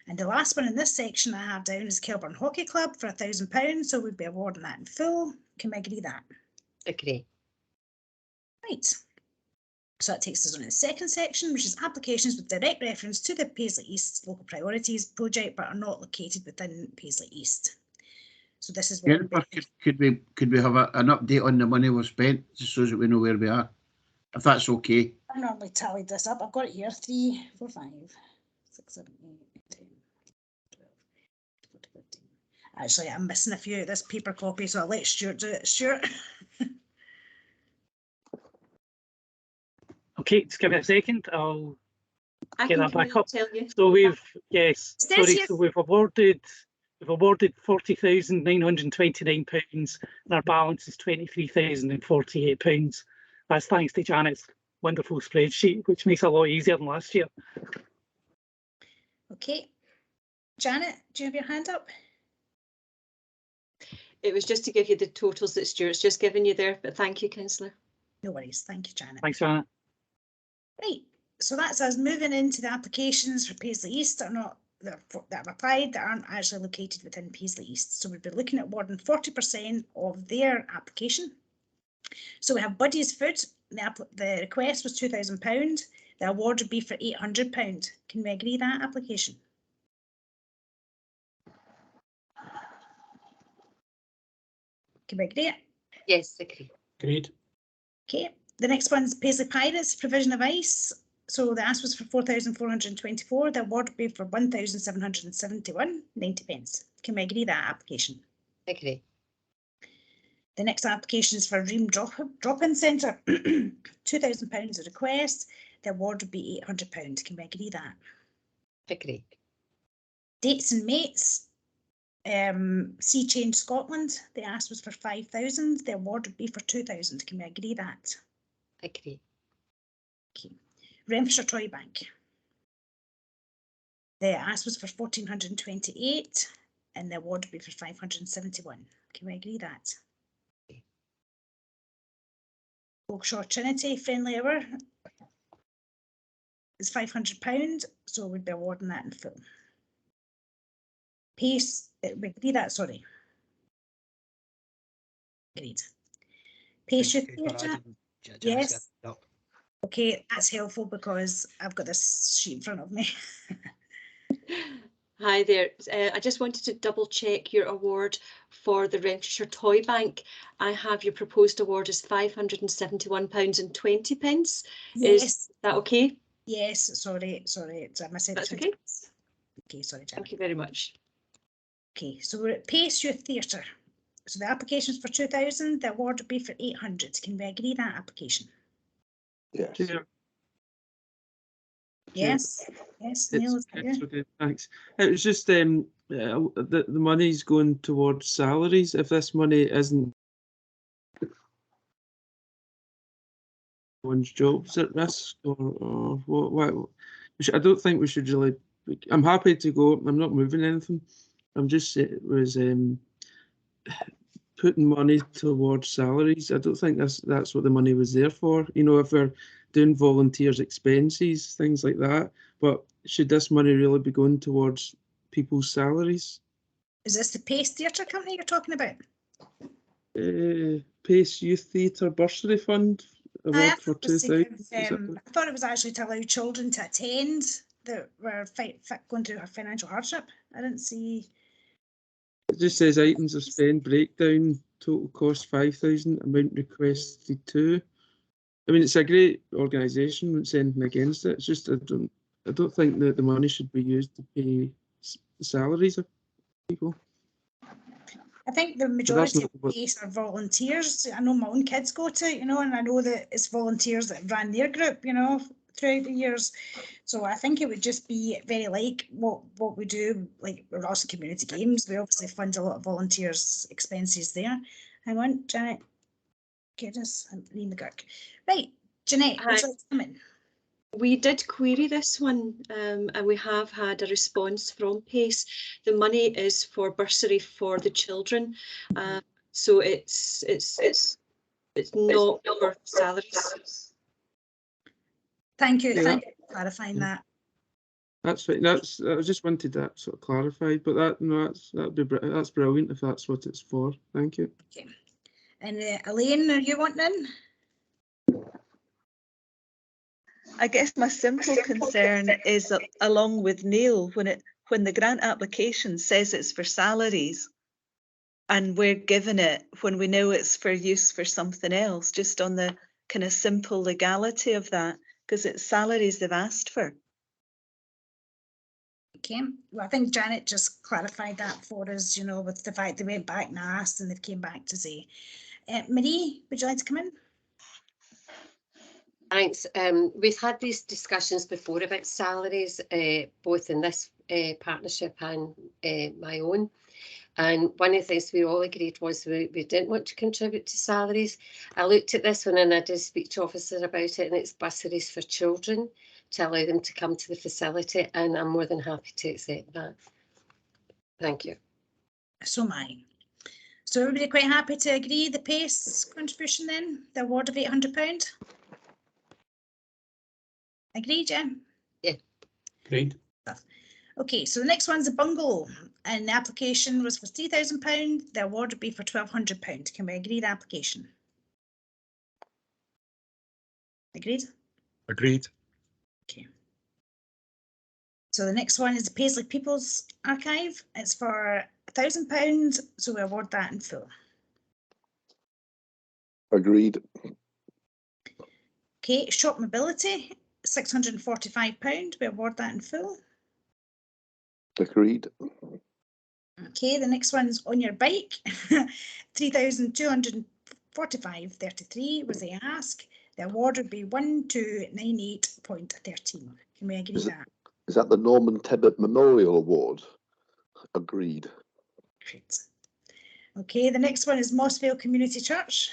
And the last one in this section I have down is Kelburn Hockey Club for £1,000, so we'd be awarding that in full. Can we agree that? Agree. Right. So that takes us on to the second section, which is applications with direct reference to the Paisley East Local Priorities project, but are not located within Paisley East. So this is what Jennifer, could we have an update on the money we've spent, just so that we know where we are, if that's okay? I normally tallied this up. I've got it here: 3, 4, 5, 6, 7, 8, 10, 12, 14, 15. Actually, I'm missing a few of this paper copy, so I'll let Stuart do it. Stuart. Okay, just give me a second. I'll get that back up. Tell you. So we've sorry. Yes. So we've awarded £40,929, and our balance is £23,048. That's thanks to Janet's wonderful spreadsheet, which makes it a lot easier than last year. Okay. Janet, do you have your hand up? It was just to give you the totals that Stuart's just given you there, but thank you, Councillor. No worries. Thank you, Janet. Thanks, Janet. Right. So that's us moving into the applications for Paisley East that have applied that aren't actually located within Paisley East. So we'd be looking at awarding 40% of their application. So we have Buddy's Food. The request was £2,000. The award would be for £800. Can we agree that application? Can we agree it? Yes, agree. Agreed. Okay. The next one's Paisley Pirates, provision of ice. So the ask was for 4,424. The award would be for 1,771.90. Can we agree that application? Agree. The next application is for Ream Drop-In Centre. £2,000 a request. The award would be £800. Can we agree that? Agree. Dates and Mates. Sea Change Scotland. The ask was for 5,000. The award would be for 2,000. Can we agree that? Agree. Okay. Renfrewshire Toy Bank. The ask was for 1,428 and the award would be for 571. Can we agree that? Okay. Oakshire Trinity Friendly Hour is £500, so we'd be awarding that in full. Pace, we agree that, sorry. Agreed. Pace Youth Theatre. Yes. Okay, that's helpful because I've got this sheet in front of me. Hi there. I just wanted to double check your award for the Renfrewshire Toy Bank. I have your proposed award as £571.20. Yes. Is that okay? Yes, sorry. I said That's okay. Okay, sorry, Janet. Thank you very much. Okay, so we're at Pace Youth Theatre. So the application is for 2,000, the award would be for 800. Can we agree that application? Yes. Yeah. Yes, yes, Neil, is that you? Okay, thanks. It was just the money's going towards salaries. If this money isn't one's jobs at risk, or what? I don't think we should really. I'm happy to go. I'm not moving anything. I'm just putting money towards salaries. I don't think that's what the money was there for. You know, if we're doing volunteers' expenses, things like that. But should this money really be going towards people's salaries? Is this the Pace Theatre Company you're talking about? Pace Youth Theatre Bursary Fund award for 2000. I thought it was actually to allow children to attend that were going through a financial hardship. I didn't see. It just says items of spend breakdown, total cost 5,000, amount requested 2. I mean, it's a great organisation, wouldn't say anything against it. It's just I don't think that the money should be used to pay salaries of people. I think the majority of Pace are volunteers. I know my own kids go to it, you know, and I know that it's volunteers that ran their group, you know, throughout the years. So I think it would just be very like what we do, like Ross Community Games. We obviously fund a lot of volunteers' expenses there. Hang on, Janet. Get us, I'm reading the Gurk. Right, Jeanette, would you like to come in? We did query this one, and we have had a response from Pace. The money is for bursary for the children, so it's not for salaries. Thank you. Thank you for clarifying that. That's right. I just wanted that sort of clarified, but that's brilliant if that's what it's for. Thank you. Okay. And Elaine, are you wanting in? I guess my simple concern is that, along with Neil, when the grant application says it's for salaries and we're given it when we know it's for use for something else, just on the kind of simple legality of that, because it's salaries they've asked for. Okay, well, I think Janet just clarified that for us, you know, with the fact they went back and asked and they've came back to say. Marie, would you like to come in? Thanks. We've had these discussions before about salaries, both in this partnership and my own. And one of the things we all agreed was we didn't want to contribute to salaries. I looked at this one and I did speak to officers about it, and it's bursaries for children to allow them to come to the facility, and I'm more than happy to accept that. Thank you. So am I. So everybody quite happy to agree the Pace contribution then, the award of £800? Agreed, yeah? Yeah. Agreed. Okay, so the next one's a bungalow, and the application was for £3,000. The award would be for £1,200. Can we agree the application? Agreed? Agreed. Okay. So the next one is the Paisley People's Archive. It's for £1,000, so we award that in full. Agreed. Okay, Shop Mobility, £645. We award that in full. Agreed. Okay, the next one's On Your Bike, 3,245.33 was the ask. The award would be 1,298.13. Can we agree that? Is that the Norman Tebbit Memorial Award? Agreed. Great. Okay, the next one is Mossvale Community Church.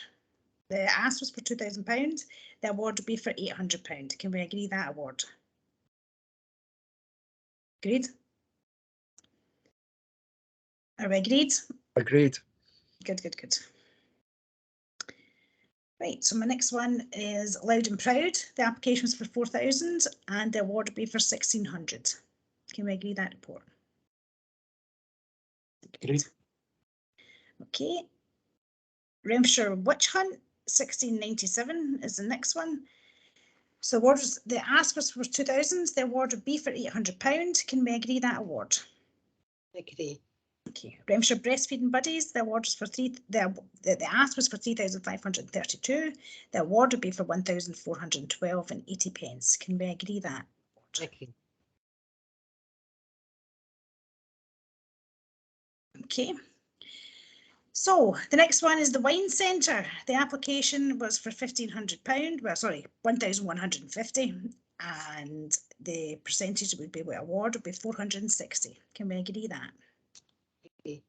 The ask was for £2,000. The award would be for £800. Can we agree that award? Agreed? Are we agreed? Agreed. Good, good, good. Right, so my next one is Loud and Proud. The application was for 4,000 and the award would be for 1,600. Can we agree that report? Agreed. Okay. Renfrewshire Witch Hunt, 1697 is the next one. So the ask was for 2,000. The award would be for £800. Can we agree that award? Agree. Okay. Renfrewshire Breastfeeding Buddies. The award was for the ask was for 3,532. The award would be for 1,412.80. Can we agree that? Agree. Okay. So the next one is the Wine Centre. The application was for £1,500. Well, sorry, 1,150. and the percentage that would be award would be 460. Can we agree that? Okay.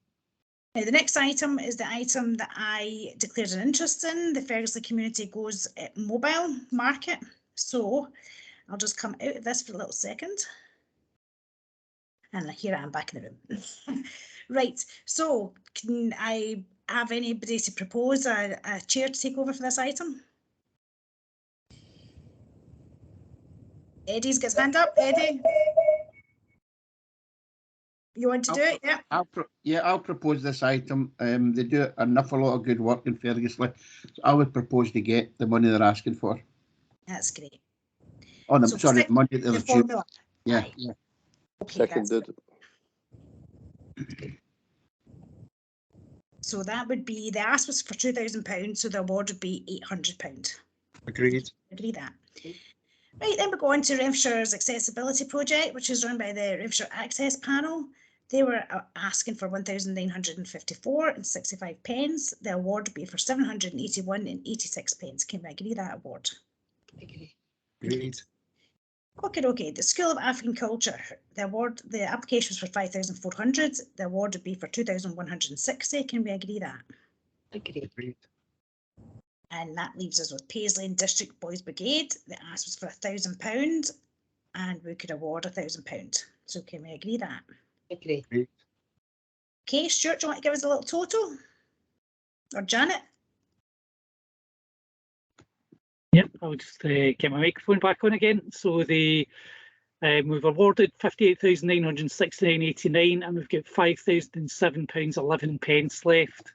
Now, the next item is the item that I declared an interest in. The Paisley community goes mobile market. So I'll just come out of this for a little second. And here I am back in the room. Right, so can I have anybody to propose a chair to take over for this item? Eddie's got his hand up. Eddie, you want to do it? Yeah. I'll propose this item. They do an awful lot of good work in Ferguson, so I would propose to get the money they're asking for. That's great. Oh, no, So sorry, money that the they're due. formula. Yeah, Aye. yeah. Okay, that's Seconded. So that would be, the ask was for £2,000, so the award would be £800. Agreed. Agree that. Right, then we go on to Renfrewshire's accessibility project, which is run by the Renfrewshire Access Panel. They were asking for 1,954 and 65 pence. The award would be for 781 and 86 pence. Can we agree that award? Agree. Agreed. Okay. The School of African Culture, the award, the application was for 5,400. The award would be for 2,160. Can we agree that? Agree. Agreed. And that leaves us with Paisley and District Boys Brigade. The ask was for £1,000 and we could award £1,000. So can we agree that? Agree. Agreed. Okay, Stuart, do you want to give us a little total? Or Janet? Yep, I'll just get my microphone back on again. So the we've awarded £58,969.89 and we've got £5,007.11 left.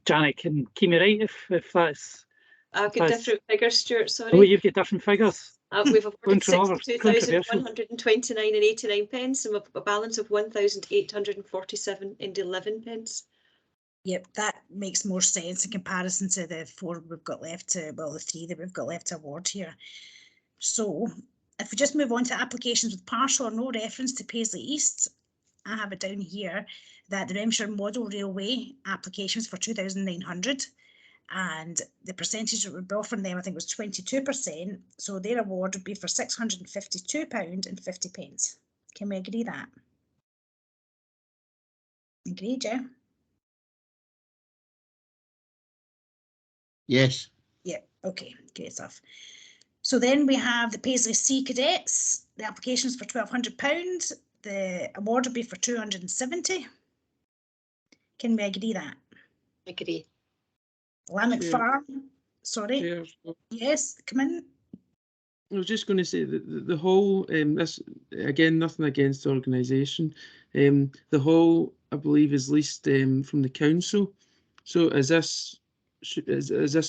Janet can keep me right if that's. I've got different figures, Stuart, sorry. Oh, you've got different figures. We've awarded Controversial. £62,129.89 and we've a balance of £1,847.11. Yep, that makes more sense in comparison to the four we've got left to, well, the three that we've got left to award here. So if we just move on to applications with partial or no reference to Paisley East, I have it down here that the Renfrewshire Model Railway applications for 2,900 and the percentage that would be offering them, I think, was 22%. So their award would be for £652.50. Can we agree that? Agreed, yeah? Yes. Yeah, okay, great stuff. So then we have the Paisley Sea Cadets. The applications for £1,200. The award would be for 270. Can we agree that? Agree. Lanark Chair. Farm, sorry. Chair. Yes, come in. I was just going to say that the whole, this, again, nothing against the organisation, the whole, I believe, is leased from the council. So is this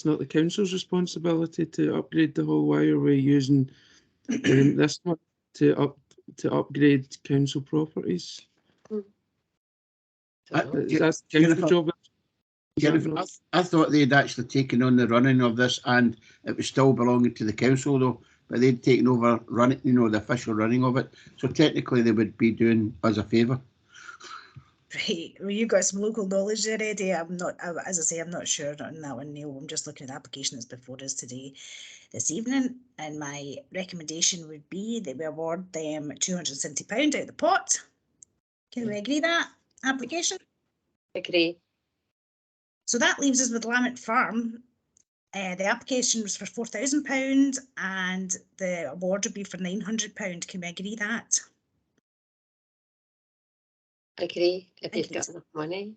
not the council's responsibility to upgrade the whole? Why are we using this one to upgrade council properties? That's council job. Jennifer, I thought they'd actually taken on the running of this and it was still belonging to the council though, but they'd taken over running, the official running of it. So technically they would be doing us a favour. Right, well, you've got some local knowledge there, Eddie. I'm not, as I say, I'm not sure on that one, Neil. I'm just looking at the application that's before us today, this evening, and my recommendation would be that we award them £270 out of the pot. Can we agree that application? Agree. So that leaves us with Lanark Farm. The application was for £4,000 and the award would be for £900. Can we agree that? Agree, if you've got enough money.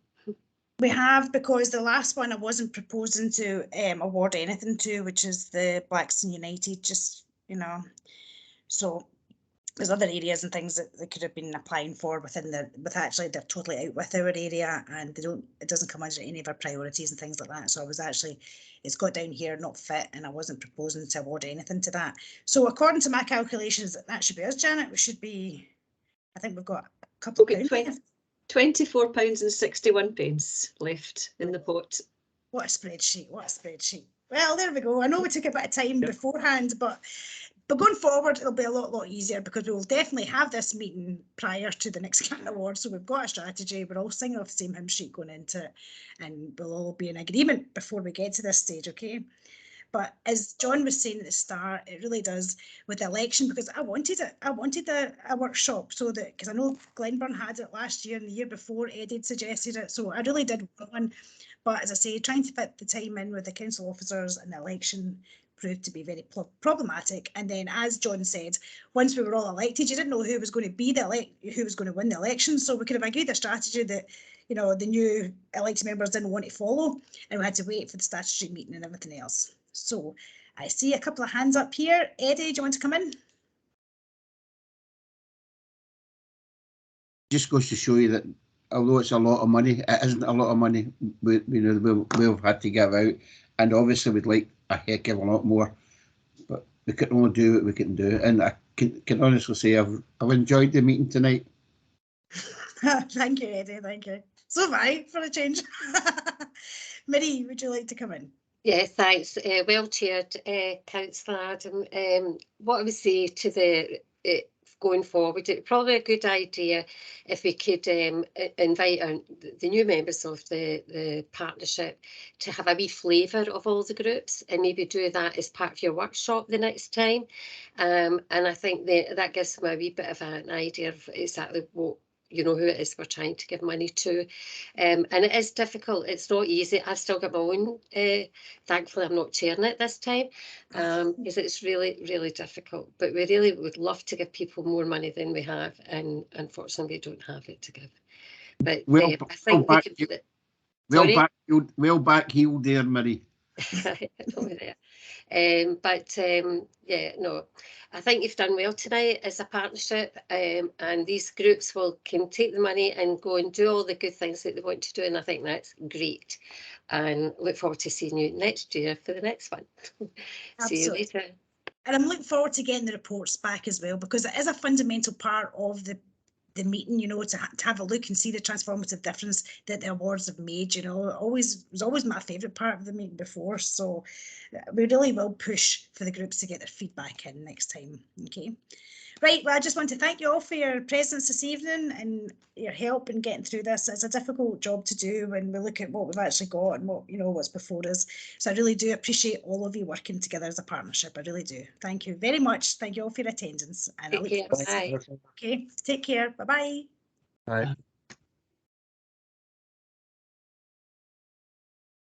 We have, because the last one I wasn't proposing to award anything to, which is the Blackstone United, just, so there's other areas and things that they could have been applying for within actually they're totally out with our area and it doesn't come under any of our priorities and things like that. So I was actually, it's got down here not fit and I wasn't proposing to award anything to that. So according to my calculations, that should be us, Janet. We should be, I think we've got a couple of pounds. £24.61 left in the pot. What a spreadsheet, what a spreadsheet. Well, there we go. I know we took a bit of time beforehand, but going forward, it'll be a lot easier because we will definitely have this meeting prior to the next Canton Award. So we've got a strategy. We're all singing off the same hymn sheet going into it, and we'll all be in agreement before we get to this stage, okay? But as John was saying at the start, it really does with the election, because I wanted it. I wanted a workshop, so that, because I know Glenburn had it last year and the year before, Eddie had suggested it, so I really did want one. But as I say, trying to fit the time in with the council officers and the election proved to be very problematic. And then, as John said, once we were all elected, you didn't know who was going to be who was going to win the election. So we could have agreed a strategy that, you know, the new elected members didn't want to follow, and we had to wait for the statutory meeting and everything else. So I see a couple of hands up here. Eddie, do you want to come in? Just goes to show you that although it's a lot of money, it isn't a lot of money we've had to give out, and obviously we'd like a heck of a lot more, but we can only do what we can do. And I can honestly say I've enjoyed the meeting tonight. Thank you, Eddie. Thank you. So have I, for a change. Mary, would you like to come in? Yeah, thanks. Well chaired, Councillor Adam. What I would say to the going forward, it's probably a good idea if we could invite the new members of the partnership to have a wee flavour of all the groups, and maybe do that as part of your workshop the next time. And I think that gives them a wee bit of an idea of exactly what, you know, who it is we're trying to give money to. And it is difficult. It's not easy. I've still got my own. Thankfully, I'm not chairing it this time, because it's really, really difficult. But we really would love to give people more money than we have, and unfortunately, we don't have it to give. But I think we could do it. Well back-heeled there, Mary. Over there. Yeah, no, I think you've done well tonight as a partnership, and these groups can take the money and go and do all the good things that they want to do, and I think that's great, and look forward to seeing you next year for the next one. See you later. And I'm looking forward to getting the reports back as well, because it is a fundamental part of the meeting, you know, to have a look and see the transformative difference that the awards have made. You know, it was always my favourite part of the meeting before, so we really will push for the groups to get their feedback in next time. Okay, right, well, I just want to thank you all for your presence this evening and your help in getting through this. It's a difficult job to do when we look at what we've actually got and what, you know, what's before us. So I really do appreciate all of you working together as a partnership. I really do. Thank you very much. Thank you all for your attendance. And Take care. Bye. Okay, take care. Bye-bye. Bye.